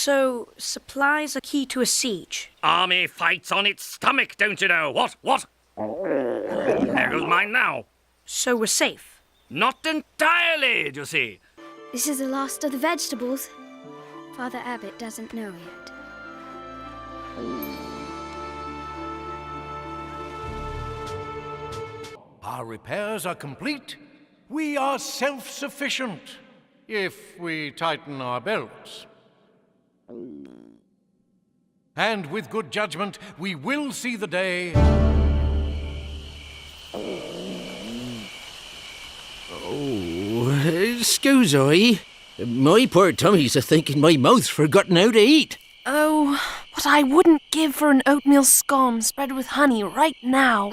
So, supplies are key to a siege. Army fights on its stomach, don't you know? What? There goes mine now. So we're safe. Not entirely, you see. This is the last of the vegetables. Father Abbot doesn't know yet. Our repairs are complete. We are self-sufficient, if we tighten our belts. And with good judgment, we will see the day. Excuse I. My poor tummy's a-thinking my mouth's forgotten how to eat. Oh, what I wouldn't give for an oatmeal scone spread with honey right now.